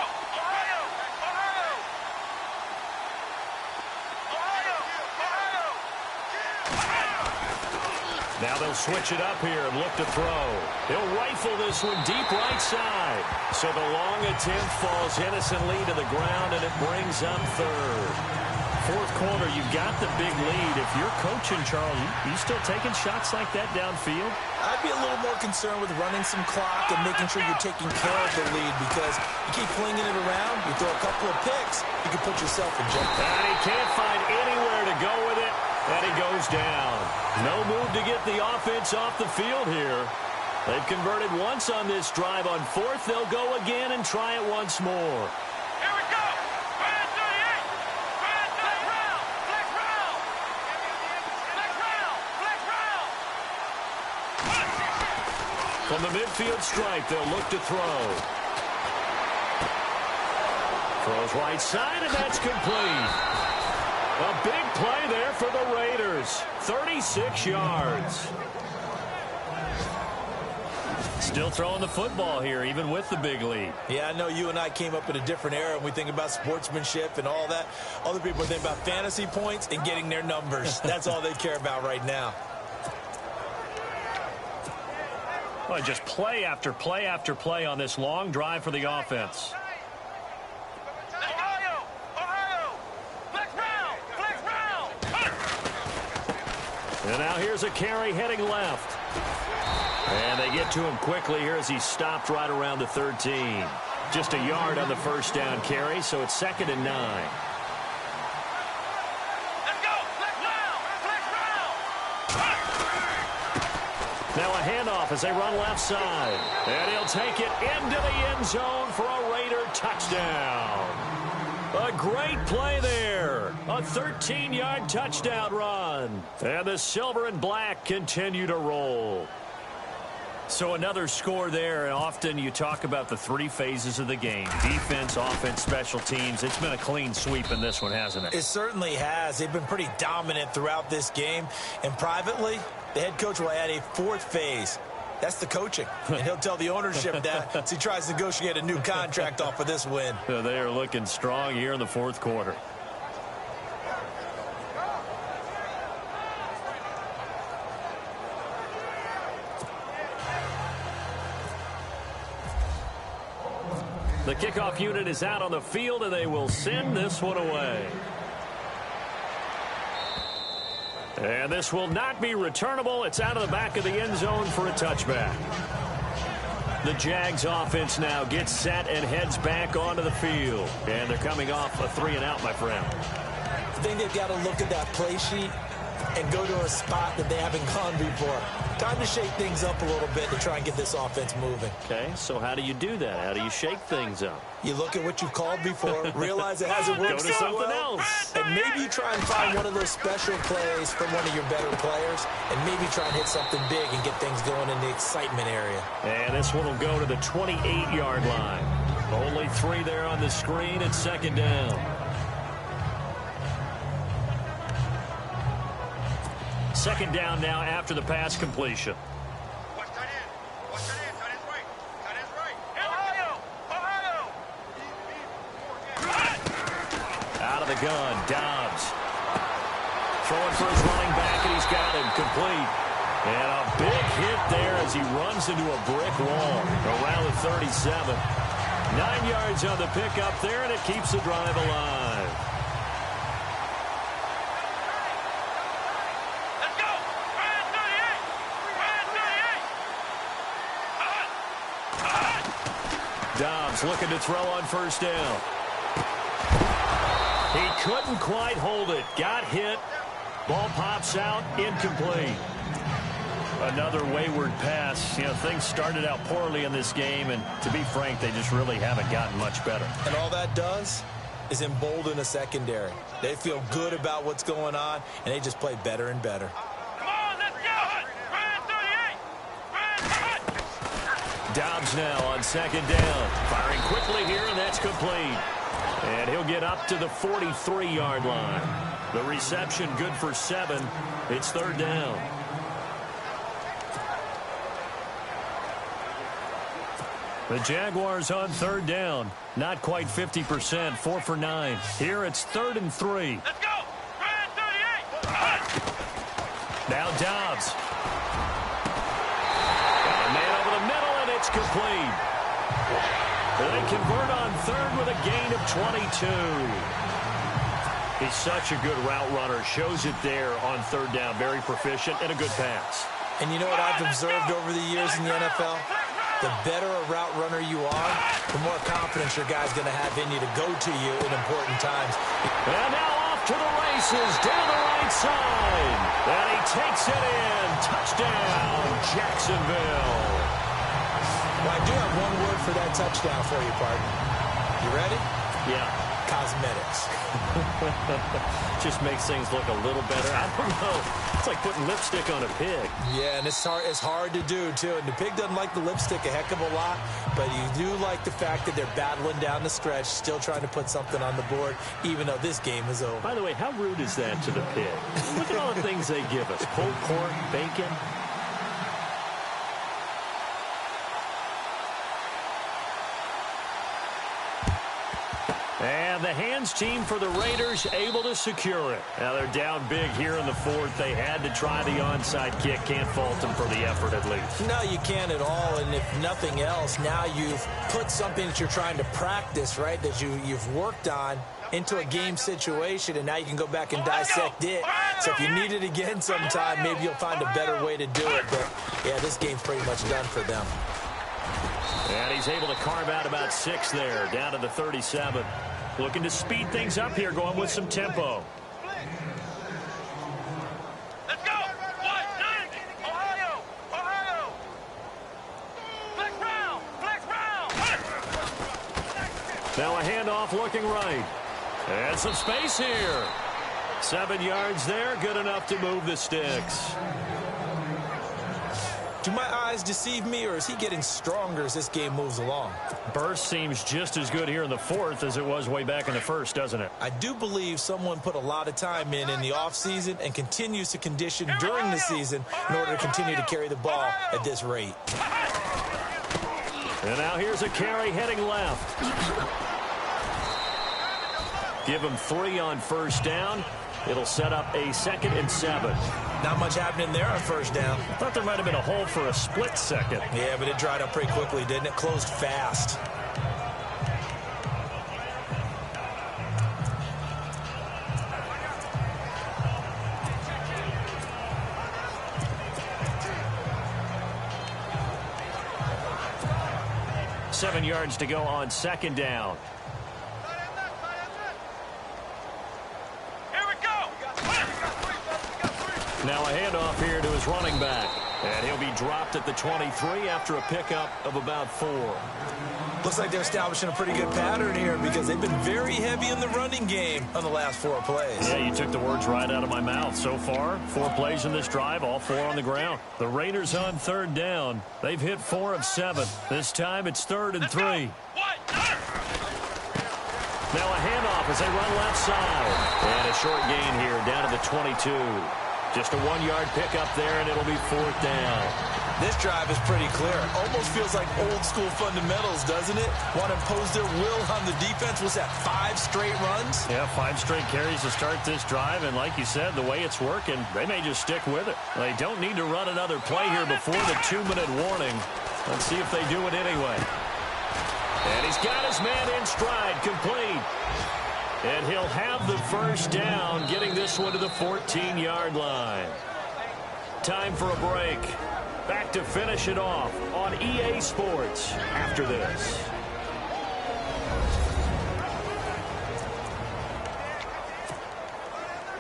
Now they'll switch it up here and look to throw. He'll rifle this one deep right side. So the long attempt falls innocently to the ground, and it brings up third. Fourth quarter, you've got the big lead. If you're coaching, Charles, you still taking shots like that downfield? I'd be a little more concerned with running some clock and making sure you're taking care of the lead because you keep flinging it around, you throw a couple of picks, you can put yourself in jeopardy. And he can't find anywhere to go with it, and he goes down. No move to get the offense off the field here. They've converted once on this drive. On fourth, they'll go again and try it once more. Here we go. Brand 38. Flex round. From the midfield stripe, they'll look to throw. Throws right side, and that's complete. A big play there for the Raiders. 36 yards. Still throwing the football here, even with the big lead. Yeah, I know you and I came up in a different era and we think about sportsmanship and all that. Other people think about fantasy points and getting their numbers. That's all they care about right now. Well, just play after play after play on this long drive for the offense. And now here's a carry heading left. And they get to him quickly here as he stopped right around the 13. Just a yard on the first down carry, so it's 2nd and 9. Let's go. Flex round. Now a handoff as they run left side. And he'll take it into the end zone for a Raider touchdown. A great play there. A 13-yard touchdown run. And the silver and black continue to roll. So another score there, and often you talk about the 3 phases of the game. Defense, offense, special teams. It's been a clean sweep in this one, hasn't it? It certainly has. They've been pretty dominant throughout this game. And privately, the head coach will add a 4th phase. That's the coaching. And he'll tell the ownership that as he tries to negotiate a new contract off of this win. They are looking strong here in the fourth quarter. The kickoff unit is out on the field, and they will send this one away. And this will not be returnable. It's out of the back of the end zone for a touchback. The Jags offense now gets set and heads back onto the field. And they're coming off a 3-and-out, my friend. I think they've got to look at that play sheet and go to a spot that they haven't gone before. Time to shake things up a little bit to try and get this offense moving. Okay, so how do you do that? How do you shake things up? You look at what you've called before, realize it hasn't worked Go to so something well, else. and maybe you try and find one of those special plays from one of your better players, and maybe try and hit something big and get things going in the excitement area. And this one will go to the 28-yard line. Only 3 there on the screen at second down. Second down now after the pass completion. Out of the gun, Dobbs. Throwing for his running back, and he's got him complete. And a big hit there as he runs into a brick wall around the 37. 9 yards on the pickup there, and it keeps the drive alive. Let's go! Ryan 38! Dobbs looking to throw on first down. He couldn't quite hold it. Got hit. Ball pops out. Incomplete. Another wayward pass. You know, things started out poorly in this game, and to be frank, they just really haven't gotten much better. And all that does is embolden a secondary. They feel good about what's going on, and they just play better and better. Come on, let's go! Ryan 38! Ryan, Dobbs now on second down. Firing quickly here, and that's complete. And he'll get up to the 43-yard line. The reception good for 7. It's third down. The Jaguars on third down. Not quite 50%, 4 for 9. Here it's 3rd and 3. let's go! Ryan 38! Now Dobbs. Got a man over the middle, and it's complete. They convert on 3rd with a gain of 22. He's such a good route runner. Shows it there on 3rd down. Very proficient and a good pass. And you know what I've observed over the years in the NFL? The better a route runner you are, the more confidence your guy's going to have in you to go to you in important times. And now off to the races down the right side. And he takes it in. Touchdown, Jacksonville. Well, I do have one word for that touchdown for you, partner. You ready? Yeah. Cosmetics. Just makes things look a little better. I don't know. It's like putting lipstick on a pig. Yeah, and it's hard to do, too. And the pig doesn't like the lipstick a heck of a lot, but you do like the fact that they're battling down the stretch, still trying to put something on the board, even though this game is over. By the way, how rude is that to the pig? Look at all the things they give us. Pulled pork, bacon. And the hands team for the Raiders able to secure it. Now they're down big here in the 4th. They had to try the onside kick. Can't fault them for the effort at least. No, you can't at all. And if nothing else, now you've put something that you're trying to practice, right, that you've worked on into a game situation, and now you can go back and dissect it. So if you need it again sometime, maybe you'll find a better way to do it. But, yeah, this game's pretty much done for them. And he's able to carve out about 6 there, down to the 37. Looking to speed things up here, going with some tempo. Let's go! 1-9! Ohio! Ohio! Flex round! Flex round! Now a handoff looking right. And some space here. 7 yards there, good enough to move the sticks. Do my eyes deceive me, or is he getting stronger as this game moves along? Burst seems just as good here in the 4th as it was way back in the 1st, doesn't it? I do believe someone put a lot of time in the offseason and continues to condition during the season in order to continue to carry the ball at this rate. And now here's a carry heading left. Give him 3 on first down. It'll set up a 2nd and 7. Not much happening there on first down. Thought there might have been a hole for a split second. Yeah, but it dried up pretty quickly, didn't it? Closed fast. Seven yards to go on second down. Here we go! Now a handoff here to his running back. And he'll be dropped at the 23 after a pickup of about 4. Looks like they're establishing a pretty good pattern here because they've been very heavy in the running game on the last 4 plays. Yeah, you took the words right out of my mouth. So far, 4 plays in this drive, all 4 on the ground. The Raiders on 3rd down. They've hit 4 of 7. This time it's 3rd and 3. Now a handoff as they run left side. And a short gain here down to the 22. Just a 1-yard pickup there, and it'll be 4th down. This drive is pretty clear. Almost feels like old-school fundamentals, doesn't it? Want to impose their will on the defense. Was that 5 straight runs? Yeah, 5 straight carries to start this drive, and like you said, the way it's working, they may just stick with it. They don't need to run another play here before the 2-minute warning. Let's see if they do it anyway. And he's got his man in stride, complete. And he'll have the 1st down, getting this one to the 14-yard line. Time for a break. Back to finish it off on EA Sports after this.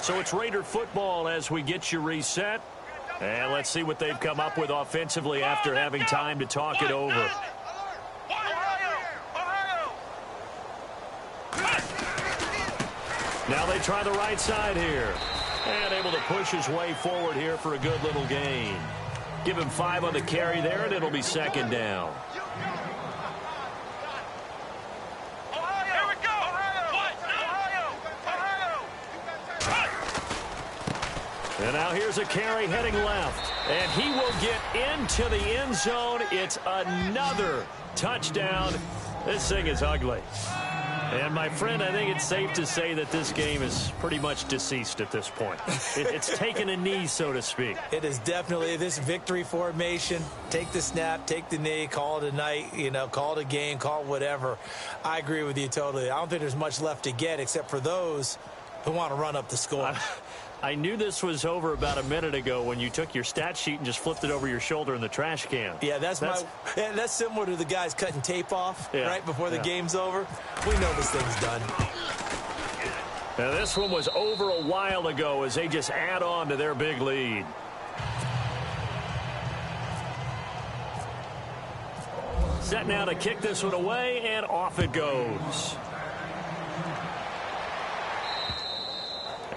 So it's Raider football as we get you reset. And let's see what they've come up with offensively after having time to talk it over. Now they try the right side here. And able to push his way forward here for a good little gain. Give him 5 on the carry there, and it'll be 2nd down. And now here's a carry heading left. And he will get into the end zone. It's another touchdown. This thing is ugly. And, my friend, I think it's safe to say that this game is pretty much deceased at this point. It's taken a knee, so to speak. It is definitely this victory formation. Take the snap, take the knee, call it a night, call it a game, call it whatever. I agree with you totally. I don't think there's much left to get except for those who want to run up the score. I knew this was over about a minute ago when you took your stat sheet and just flipped it over your shoulder in the trash can. Yeah, that's similar to the guys cutting tape off right before the game's over. We know this thing's done. Now, this one was over a while ago as they just add on to their big lead. Set now to kick this one away, and off it goes.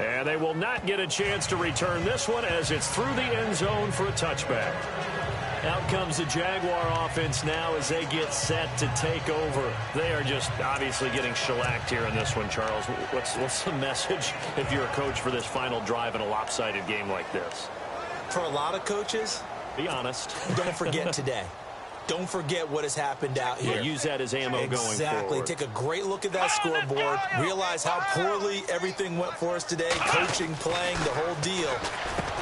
And they will not get a chance to return this one as it's through the end zone for a touchback. Out comes the Jaguar offense now as they get set to take over. They are just obviously getting shellacked here in this one, Charles. What's the message if you're a coach for this final drive in a lopsided game like this? For a lot of coaches, be honest. Don't forget today. Don't forget what has happened out here. Yeah, use that as ammo going forward. Exactly. Take a great look at that scoreboard. Realize how poorly everything went for us today. Coaching, playing, the whole deal.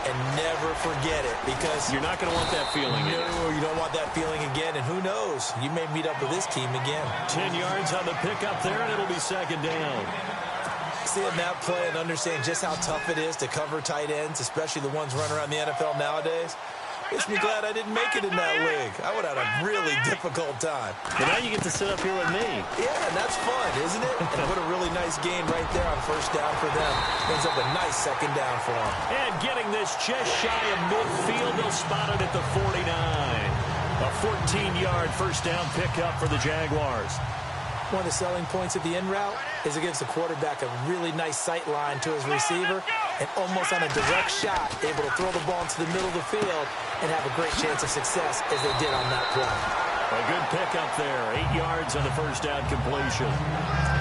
And never forget it because you're not going to want that feeling again. No, you don't want that feeling again. And who knows? You may meet up with this team again. 10 yards on the pickup there, and it'll be 2nd down. Seeing that play and understand just how tough it is to cover tight ends, especially the ones running around the NFL nowadays, makes me glad I didn't make it in that league. I would have had a really difficult time. But now you get to sit up here with me. Yeah, and that's fun, isn't it? And what a really nice gain right there on 1st down for them. Ends up a nice 2nd down for them. And getting this just shy of midfield, they'll spot it at the 49. A 14-yard 1st down pickup for the Jaguars. One of the selling points of the in route is it gives the quarterback a really nice sight line to his receiver and almost on a direct shot able to throw the ball into the middle of the field and have a great chance of success as they did on that play. A good pickup there. 8 yards on the 1st down completion.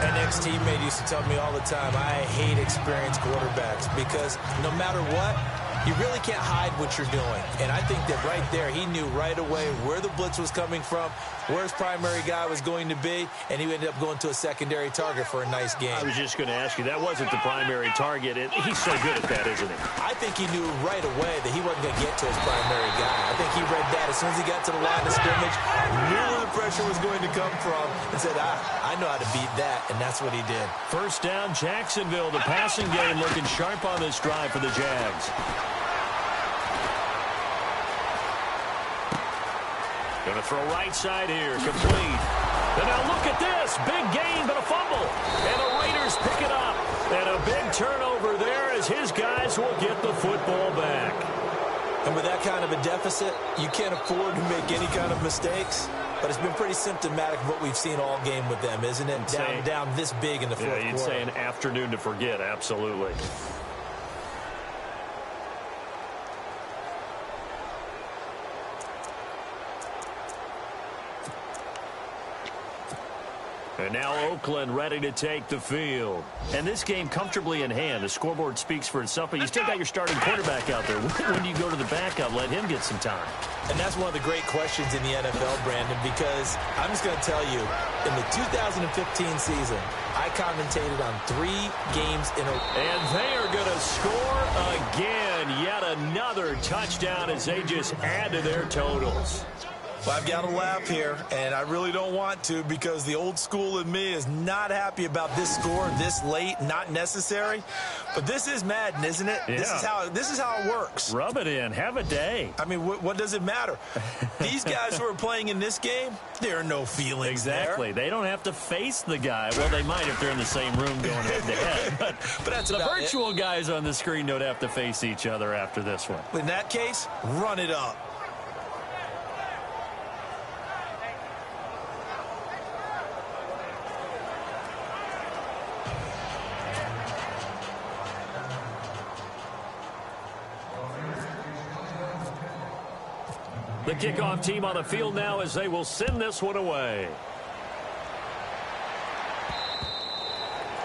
An ex-teammate used to tell me all the time, I hate experienced quarterbacks because no matter what, you really can't hide what you're doing. And I think that right there, he knew right away where the blitz was coming from, where his primary guy was going to be, and he ended up going to a secondary target for a nice game. I was just going to ask you, that wasn't the primary target. He's so good at that, isn't he? I think he knew right away that he wasn't going to get to his primary guy. I think he read that as soon as he got to the line of scrimmage, knew where the pressure was going to come from, and said, I know how to beat that, and that's what he did. 1st down, Jacksonville. The passing game looking sharp on this drive for the Jags. Going to throw right side here, complete. And now look at this, big gain but a fumble. And the Raiders pick it up. And a big turnover there as his guys will get the football back. And with that kind of a deficit, you can't afford to make any kind of mistakes. But it's been pretty symptomatic of what we've seen all game with them, isn't it? Down this big in the fourth quarter. You'd say an afternoon to forget, absolutely. And now Oakland ready to take the field. And this game comfortably in hand. The scoreboard speaks for itself, but you still got your starting quarterback out there. When do you go to the backup, let him get some time? And that's one of the great questions in the NFL, Brandon, because I'm just going to tell you, in the 2015 season, I commentated on 3 games in a row. And they are going to score again. Yet another touchdown as they just add to their totals. Well, I've got to laugh here, and I really don't want to because the old school in me is not happy about this score this late, not necessary. But this is Madden, isn't it? Yeah. This is how it works. Rub it in. Have a day. I mean, what does it matter? These guys who are playing in this game, there are no feelings Exactly. there. They don't have to face the guy. Well, they might if they're in the same room going head-to-head. But that's the about virtual guys on the screen don't have to face each other after this one. In that case, run it up. The kickoff team on the field now as they will send this one away.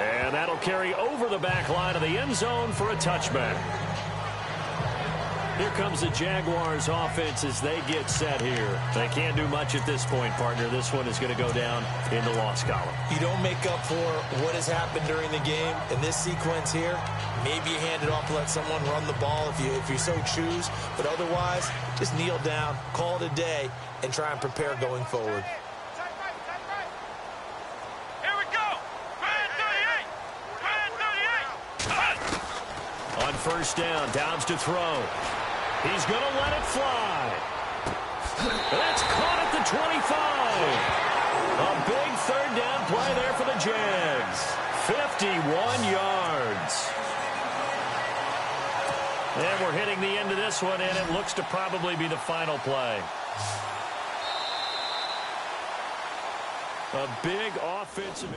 And that'll carry over the back line of the end zone for a touchback. Here comes the Jaguars offense as they get set here. They can't do much at this point, partner. This one is going to go down in the loss column. You don't make up for what has happened during the game in this sequence here. Maybe you hand it off to let someone run the ball if you so choose. But otherwise, just kneel down, call it a day, and try and prepare going forward. Here we go. 38. On first down, Downs to throw. He's going to let it fly. That's caught at the 25. A big third down play there for the Jags. 51 yards. And we're hitting the end of this one, and it looks to probably be the final play. A big offensive...